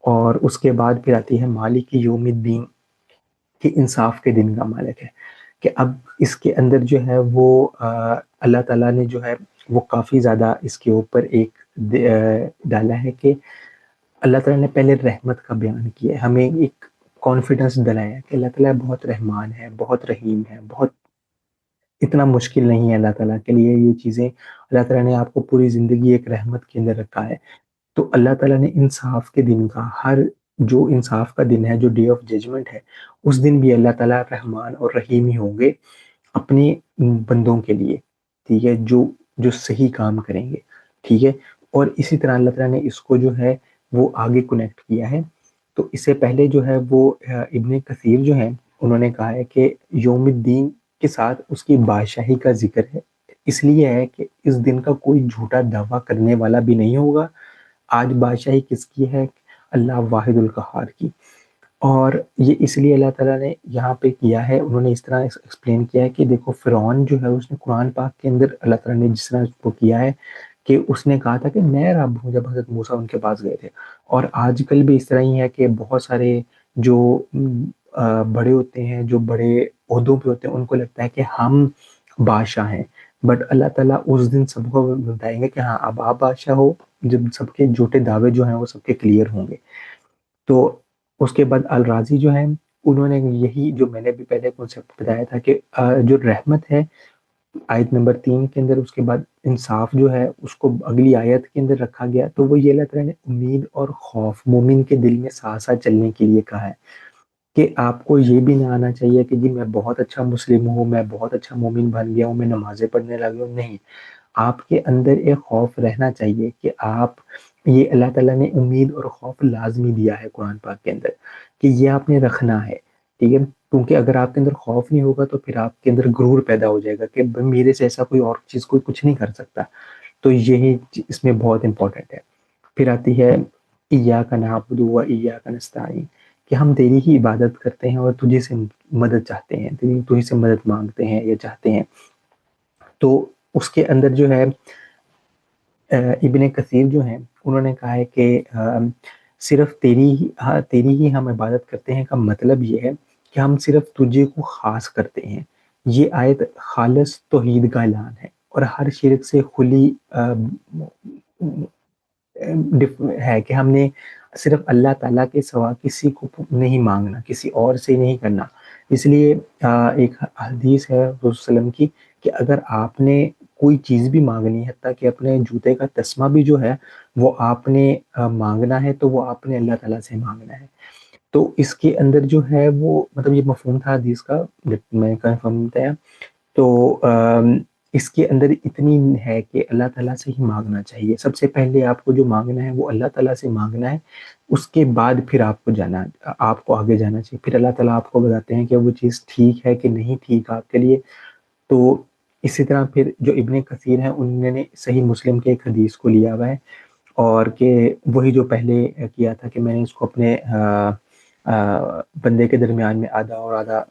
اور اس کے بعد پھر آتی ہے مالک یوم الدین، کہ انصاف کے دن کا مالک ہے. کہ اب اس کے اندر جو ہے وہ اللہ تعالیٰ نے جو ہے وہ کافی زیادہ اس کے اوپر ایک ڈالا ہے کہ اللہ تعالیٰ نے پہلے رحمت کا بیان کیا ہے، ہمیں ایک کانفیڈنس دلایا ہے کہ اللہ تعالیٰ بہت رحمان ہے، بہت رحیم ہے، بہت اتنا مشکل نہیں ہے اللہ تعالیٰ کے لیے یہ چیزیں. اللہ تعالیٰ نے آپ کو پوری زندگی ایک رحمت کے اندر رکھا ہے. تو اللہ تعالیٰ نے انصاف کے دن کا، ہر جو انصاف کا دن ہے، جو ڈے آف ججمنٹ ہے، اس دن بھی اللہ تعالیٰ رحمان اور رحیم ہی ہوں گے اپنے بندوں کے لیے، ٹھیک ہے، جو صحیح کام کریں گے، ٹھیک ہے. اور اسی طرح اللہ تعالیٰ نے اس کو جو ہے وہ آگے کنیکٹ کیا ہے. تو اس سے پہلے جو ہے وہ ابن کثیر جو ہیں انہوں نے کہا ہے کہ یوم الدین کے ساتھ اس کی بادشاہی کا ذکر ہے، اس لیے ہے کہ اس دن کا کوئی جھوٹا دعویٰ کرنے والا بھی نہیں ہوگا. آج بادشاہی کس کی ہے؟ اللہ واحد القہار کی. اور یہ اس لیے اللہ تعالیٰ نے یہاں پہ کیا ہے، انہوں نے اس طرح ایکسپلین کیا ہے کہ دیکھو فرعون جو ہے اس نے قرآن پاک کے اندر اللہ تعالیٰ نے جس طرح اس کو کیا ہے کہ اس نے کہا تھا کہ میں رب ہوں جب حضرت موسیٰ ان کے پاس گئے تھے. اور آج کل بھی اس طرح ہی ہے کہ بہت سارے جو بڑے ہوتے ہیں، جو بڑے عہدوں پہ ہوتے ہیں، ان کو لگتا ہے کہ ہم بادشاہ ہیں. بٹ اللہ تعالیٰ اس دن سب کو بتائیں گے کہ ہاں اب آپ بادشاہ ہو، جب سب کے جھوٹے دعوے جو ہیں وہ سب کے کلیئر ہوں گے. تو اس کے بعد الرازی جو ہیں انہوں نے یہی جو میں نے بھی پہلے کنسیپٹ بتایا تھا کہ جو رحمت ہے آیت نمبر 3 کے اندر، اس کے بعد انصاف جو ہے اس کو اگلی آیت کے اندر رکھا گیا. تو وہ یہ اللہ تعالیٰ نے امید اور خوف مومن کے دل میں ساتھ ساتھ چلنے کے لیے کہا ہے کہ آپ کو یہ بھی نہ آنا چاہیے کہ جی میں بہت اچھا مسلم ہوں، میں بہت اچھا مومن بن گیا ہوں، میں نمازیں پڑھنے لگا ہوں. نہیں، آپ کے اندر ایک خوف رہنا چاہیے کہ آپ، یہ اللہ تعالیٰ نے امید اور خوف لازمی دیا ہے قرآن پاک کے اندر کہ یہ آپ نے رکھنا ہے، ٹھیک ہے. کیونکہ اگر آپ کے اندر خوف نہیں ہوگا تو پھر آپ کے اندر غرور پیدا ہو جائے گا کہ میرے سے ایسا کوئی اور چیز کوئی کچھ نہیں کر سکتا. تو یہی اس میں بہت امپورٹنٹ ہے. پھر آتی ہے ایاک نعبد و ایاک نستعین، کہ ہم تیری ہی عبادت کرتے ہیں اور تجھے سے مدد چاہتے ہیں، تجھے سے مدد مانگتے ہیں یا چاہتے ہیں. تو اس کے اندر جو ہے ابن کثیر جو ہیں انہوں نے کہا ہے کہ صرف تیری ہی ہم عبادت کرتے ہیں کا مطلب یہ ہے کہ ہم صرف تجھے کو خاص کرتے ہیں. یہ آیت خالص توحید کا اعلان ہے اور ہر شرک سے کھلی ہے کہ ہم نے صرف اللہ تعالیٰ کے سوا کسی کو نہیں مانگنا، کسی اور سے نہیں کرنا. اس لیے ایک حدیث ہے رسول وسلم کی کہ اگر آپ نے کوئی چیز بھی مانگنی ہے، حتیٰ کہ اپنے جوتے کا تسمہ بھی جو ہے وہ آپ نے مانگنا ہے تو وہ آپ نے اللہ تعالیٰ سے مانگنا ہے. تو اس کے اندر جو ہے وہ مطلب یہ مفہوم تھا حدیث کا، میں کنفرم بتایا. تو اس کے اندر اتنی ہے کہ اللہ تعالیٰ سے ہی مانگنا چاہیے. سب سے پہلے آپ کو جو مانگنا ہے وہ اللہ تعالیٰ سے مانگنا ہے، اس کے بعد پھر آپ کو آگے جانا چاہیے. پھر اللہ تعالیٰ آپ کو بتاتے ہیں کہ وہ چیز ٹھیک ہے کہ نہیں ٹھیک آپ کے لیے. تو اسی طرح پھر جو ابن کثیر ہیں انہوں نے صحیح مسلم کے ایک حدیث کو لیا ہوا ہے، اور کہ وہی جو پہلے کیا تھا کہ میں نے اس کو اپنے بندے کے درمیان میں آدھا اور آدھا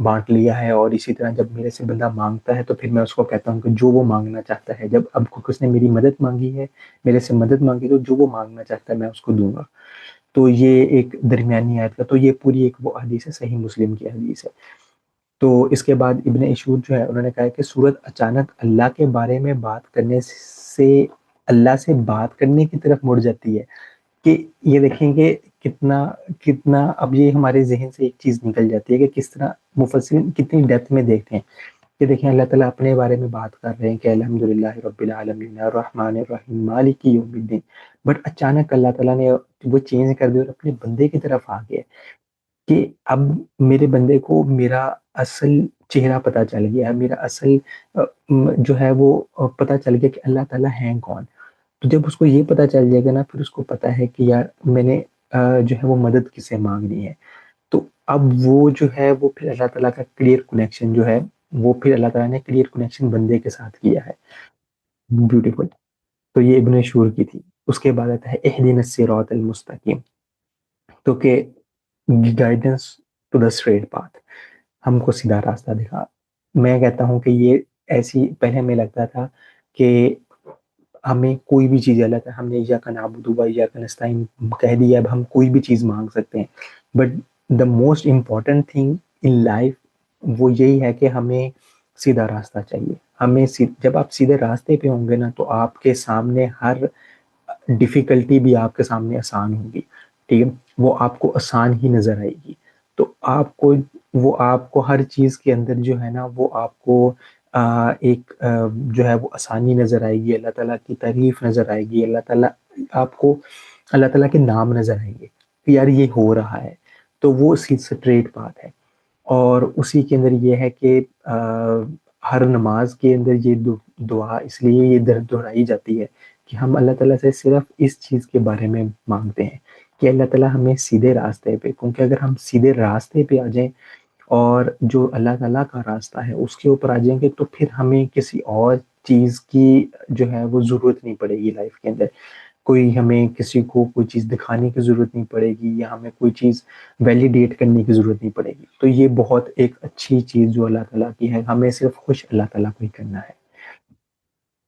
بانٹ لیا ہے. اور اسی طرح جب میرے سے بندہ مانگتا ہے تو پھر میں اس کو کہتا ہوں کہ جو وہ مانگنا چاہتا ہے، جب اب اس نے میری مدد مانگی ہے، میرے سے مدد مانگی، تو جو وہ مانگنا چاہتا ہے میں اس کو دوں گا. تو یہ ایک درمیانی آیت کا، تو یہ پوری ایک وہ حدیث ہے، صحیح مسلم کی حدیث ہے. تو اس کے بعد ابن عاشور جو ہے انہوں نے کہا کہ سورت اچانک اللہ کے بارے میں بات کرنے سے اللہ سے بات کرنے کی طرف مڑ جاتی ہے. کہ یہ دیکھیں کہ کتنا اب یہ ہمارے ذہن سے ایک چیز نکل جاتی ہے کہ کس طرح مفسرین کتنی ڈیپتھ میں دیکھتے ہیں کہ دیکھیں اللہ تعالیٰ اپنے بارے میں بات کر رہے ہیں کہ الحمدللہ رب العالمین الرحمن الرحیم مالک یوم الدین، بٹ اچانک اللہ تعالیٰ نے وہ چینج کر دیا اور اپنے بندے کی طرف آ گیا کہ اب میرے بندے کو میرا اصل چہرہ پتہ چل گیا ہے، میرا اصل جو ہے وہ پتہ چل گیا کہ اللہ تعالیٰ ہیں کون. تو جب اس کو یہ پتہ چل جائے گا نا، پھر اس کو پتہ ہے کہ یار میں نے جو ہے وہ مدد کس سے مانگنی ہے. تو اب وہ جو ہے وہ پھر اللہ تعالیٰ کا کلیئر کنیکشن جو ہے وہ پھر اللہ تعالیٰ نے کلیئر کنیکشن بندے کے ساتھ کیا ہے. بیوٹیفل. تو یہ ابن شور کی تھی. اس کے بعد آتا ہے اہدنا الصراط المستقیم، تو کہ guidance to the straight path, ہم کو سیدھا راستہ دکھا. میں کہتا ہوں کہ یہ ایسی پہلے ہمیں لگتا تھا کہ ہمیں کوئی بھی چیز اللہ تعالیٰ، ہم نے ایاک نعبد و ایاک نستعین کہہ دیا، اب ہم کوئی بھی چیز مانگ سکتے ہیں. But the most important thing in life وہ یہی ہے کہ ہمیں سیدھا راستہ چاہیے. ہمیں جب آپ سیدھے راستے پہ ہوں گے نا تو آپ کے سامنے ہر ڈیفیکلٹی بھی آپ کے سامنے آسان ہوگی. ٹھیک ہے، وہ آپ کو آسان ہی نظر آئے گی. تو آپ کو ہر چیز کے اندر جو ہے نا وہ آپ کو ایک جو ہے وہ آسانی نظر آئے گی. اللہ تعالیٰ کی تعریف نظر آئے گی. اللہ تعالیٰ آپ کو اللہ تعالیٰ کے نام نظر آئیں گے کہ یار یہ ہو رہا ہے. تو وہ اسٹریٹ بات ہے. اور اسی کے اندر یہ ہے کہ ہر نماز کے اندر یہ دعا اس لیے یہ دہرائی جاتی ہے کہ ہم اللہ تعالیٰ سے صرف اس چیز کے بارے میں مانگتے ہیں کہ اللہ تعالیٰ ہمیں سیدھے راستے پہ، کیونکہ اگر ہم سیدھے راستے پہ آ جائیں اور جو اللہ تعالیٰ کا راستہ ہے اس کے اوپر آ جائیں گے تو پھر ہمیں کسی اور چیز کی جو ہے وہ ضرورت نہیں پڑے گی لائف کے اندر. کوئی ہمیں کسی کو کوئی چیز دکھانے کی ضرورت نہیں پڑے گی یا ہمیں کوئی چیز ویلیڈیٹ کرنے کی ضرورت نہیں پڑے گی. تو یہ بہت ایک اچھی چیز جو اللہ تعالیٰ کی ہے، ہمیں صرف خوش اللہ تعالیٰ کو ہی کرنا ہے.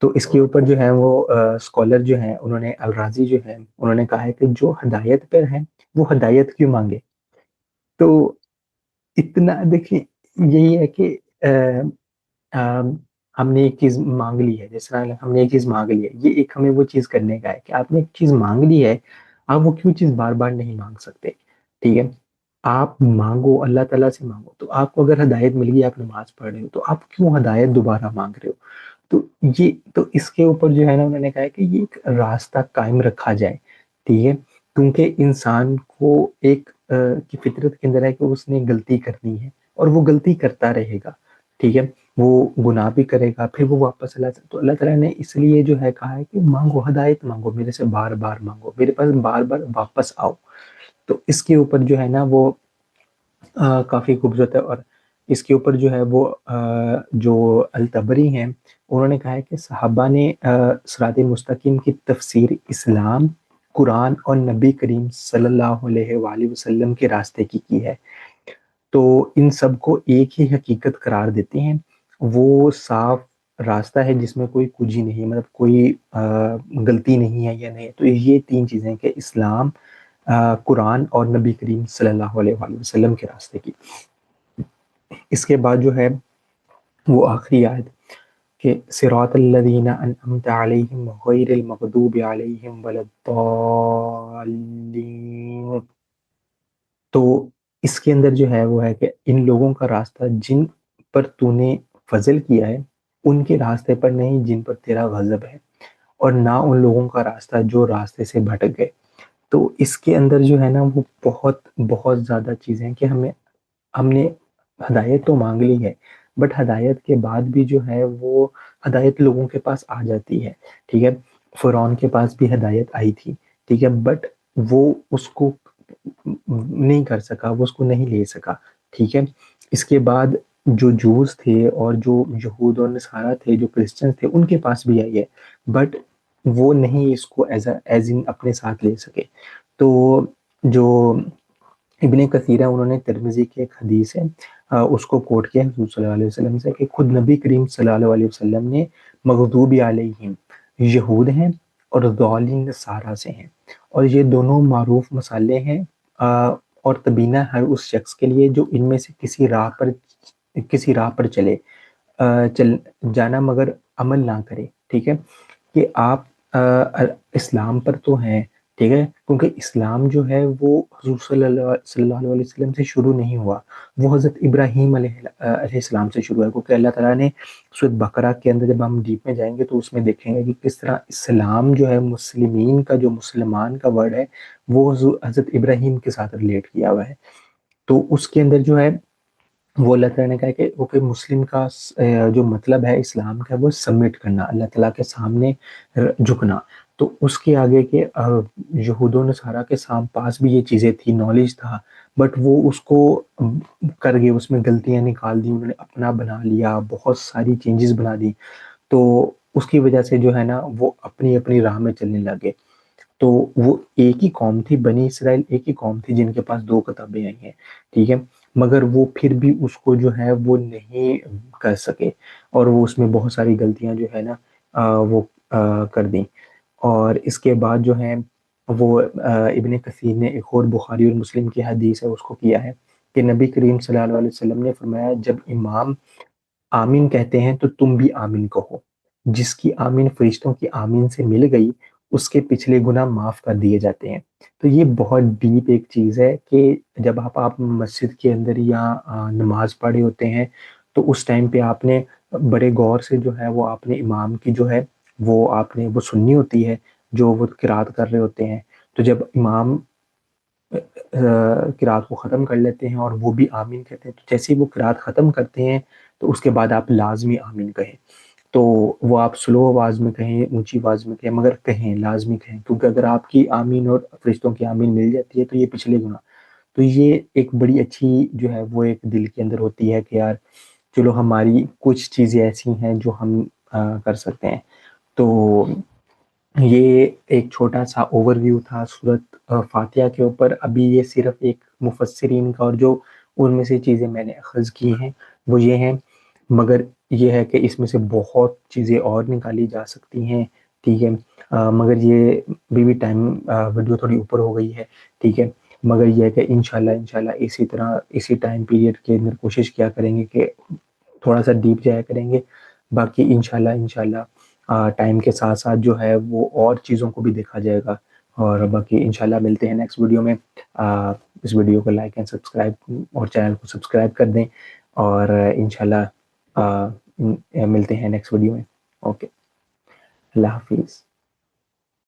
تو اس کے اوپر جو ہے وہ اسکالر جو ہیں انہوں نے الرازی جو ہے انہوں نے کہا ہے کہ جو ہدایت پر ہیں وہ ہدایت کیوں مانگے. تو اتنا دیکھیں یہی ہے کہ ہم نے ایک چیز مانگ لی ہے، جس طرح ہم نے ایک چیز مانگ لی ہے، یہ ایک ہمیں وہ چیز کرنے کا ہے کہ آپ نے ایک چیز مانگ لی ہے، آپ وہ کیوں چیز بار بار نہیں مانگ سکتے. ٹھیک ہے، آپ مانگو، اللہ تعالیٰ سے مانگو. تو آپ کو اگر ہدایت مل گئی، آپ نماز پڑھ رہے ہو، تو آپ کیوں ہدایت دوبارہ مانگ رہے ہو. تو اس کے اوپر جو ہے نا انہوں نے کہا ہے کہ یہ ایک راستہ قائم رکھا جائے. ٹھیک ہے، کیونکہ انسان کو ایک کی فطرت کے اندر ہے کہ اس نے غلطی کرنی ہے اور وہ غلطی کرتا رہے گا. ٹھیک ہے، وہ گناہ بھی کرے گا، پھر وہ واپس تو اللہ تعالیٰ نے اس لیے جو ہے کہا ہے کہ مانگو، ہدایت مانگو میرے سے، بار بار مانگو میرے پاس، بار بار واپس آؤ. تو اس کے اوپر جو ہے نا وہ کافی خوبصورت ہے. اور اس کے اوپر جو ہے وہ جو الطبری ہیں انہوں نے کہا ہے کہ صحابہ نے صراط مستقیم کی تفسیر اسلام، قرآن اور نبی کریم صلی اللہ علیہ وآلہ وسلم کے راستے کی ہے. تو ان سب کو ایک ہی حقیقت قرار دیتے ہیں. وہ صاف راستہ ہے جس میں کوئی کجی نہیں، مطلب کوئی غلطی نہیں ہے یا نہیں. تو یہ تین چیزیں کہ اسلام، قرآن اور نبی کریم صلی اللہ علیہ وآلہ وسلم کے راستے کی. اس کے بعد جو ہے وہ آخری آیت کہ صراط الذین انعمت علیہم غیر المغضوب علیہم ولا الضالین. تو اس کے اندر جو ہے وہ ہے کہ ان لوگوں کا راستہ جن پر تو نے فضل کیا ہے، ان کے راستے پر نہیں جن پر تیرا غضب ہے، اور نہ ان لوگوں کا راستہ جو راستے سے بھٹک گئے. تو اس کے اندر جو ہے نا وہ بہت بہت زیادہ چیزیں کہ ہم نے ہدایت تو مانگ لی ہے، بٹ ہدایت کے بعد بھی جو ہے وہ ہدایت لوگوں کے پاس آ جاتی ہے. ٹھیک ہے، فرعون کے پاس بھی ہدایت آئی تھی. ٹھیک ہے، بٹ وہ اس کو نہیں کر سکا، وہ اس کو نہیں لے سکا. ٹھیک ہے، اس کے بعد جو جوز تھے اور جو یہود اور نصارہ تھے، جو کرسچنز تھے، ان کے پاس بھی آئی ہے، بٹ وہ نہیں اس کو ایز ان اپنے ساتھ لے سکے. تو جو ابن کثیر ہے انہوں نے ترمذی کی ایک حدیث ہے اس کو کوٹ کیا حضور صلی اللہ علیہ وسلم سے کہ خود نبی کریم صلی اللہ علیہ وسلم نے مغضوب علیہم یہود ہیں اور ضالین نصارہ سے ہیں، اور یہ دونوں معروف مصالحے ہیں اور تبینہ ہے اس شخص کے لیے جو ان میں سے کسی راہ پر چل جانا مگر عمل نہ کرے. ٹھیک ہے، کہ آپ اسلام پر تو ہیں. ٹھیک ہے، کیونکہ اسلام جو ہے وہ حضور صلی اللہ علیہ وسلم سے شروع نہیں ہوا، وہ حضرت ابراہیم علیہ السلام سے شروع ہے. کیونکہ اللہ تعالیٰ نے سورۃ بقرہ کے اندر جب ہم ڈیپ میں جائیں گے تو اس میں دیکھیں گے کہ کس طرح اسلام جو ہے مسلمین کا، جو مسلمان کا ورڈ ہے، وہ حضرت ابراہیم کے ساتھ ریلیٹ کیا ہوا ہے. تو اس کے اندر جو ہے وہ اللہ تعالیٰ نے کہا کہ وہ کہ مسلم کا جو مطلب ہے اسلام کا وہ سبمٹ کرنا، اللہ تعالیٰ کے سامنے جھکنا. تو اس کے آگے کے یہود و نصارہ کے پاس بھی یہ چیزیں تھی، نالج تھا، بٹ وہ اس کو کر گئے، اس میں غلطیاں نکال دی، انہوں نے اپنا بنا لیا، بہت ساری چینجز بنا دی. تو اس کی وجہ سے جو ہے نا وہ اپنی اپنی راہ میں چلنے لگے. تو وہ ایک ہی قوم تھی، بنی اسرائیل ایک ہی قوم تھی جن کے پاس 2 کتابیں آئی ہیں. ٹھیک ہے، مگر وہ پھر بھی اس کو جو ہے وہ نہیں کر سکے، اور وہ اس میں بہت ساری غلطیاں جو ہے نا وہ کر دیں. اور اس کے بعد جو ہے وہ ابن کثیر نے ایک اور بخاری اور مسلم کی حدیث ہے اس کو کیا ہے کہ نبی کریم صلی اللہ علیہ وسلم نے فرمایا جب امام آمین کہتے ہیں تو تم بھی آمین کہو. جس کی آمین فرشتوں کی آمین سے مل گئی اس کے پچھلے گناہ معاف کر دیے جاتے ہیں. تو یہ بہت ڈیپ ایک چیز ہے کہ جب آپ مسجد کے اندر یا نماز پڑھے ہوتے ہیں تو اس ٹائم پہ آپ نے بڑے غور سے جو ہے وہ آپ نے امام کی جو ہے وہ آپ نے وہ سننی ہوتی ہے جو وہ قرات کر رہے ہوتے ہیں. تو جب امام قرات کو ختم کر لیتے ہیں اور وہ بھی آمین کہتے ہیں تو جیسے ہی وہ قرات ختم کرتے ہیں تو اس کے بعد آپ لازمی آمین کہیں. تو وہ آپ سلو آواز میں کہیں اونچی آواز میں کہیں مگر کہیں لازمی کہیں کیونکہ اگر آپ کی آمین اور فرشتوں کی آمین مل جاتی ہے تو یہ پچھلے گناہ. تو یہ ایک بڑی اچھی جو ہے وہ ایک دل کے اندر ہوتی ہے کہ یار چلو ہماری کچھ چیزیں ایسی ہیں جو ہم کر سکتے ہیں. تو یہ ایک چھوٹا سا اوور ویو تھا سورت فاتحہ کے اوپر. ابھی یہ صرف ایک مفسرین کا اور جو ان میں سے چیزیں میں نے اخذ کی ہیں وہ یہ ہیں مگر یہ ہے کہ اس میں سے بہت چیزیں اور نکالی جا سکتی ہیں. ٹھیک ہے مگر یہ بھی ٹائم ویڈیو تھوڑی اوپر ہو گئی ہے. ٹھیک ہے مگر یہ ہے کہ انشاءاللہ اسی طرح اسی ٹائم پیریڈ کے اندر کوشش کیا کریں گے کہ تھوڑا سا ڈیپ جایا کریں گے. باقی انشاءاللہ ٹائم کے ساتھ ساتھ جو ہے وہ اور چیزوں کو بھی دیکھا جائے گا. اور باقی انشاءاللہ ملتے ہیں نیکسٹ ویڈیو میں. اس ویڈیو کو لائک اینڈ سبسکرائب اور چینل کو سبسکرائب کر دیں اور انشاءاللہ ملتے ہیں نیکسٹ ویڈیو میں. اوکے اللہ حافظ.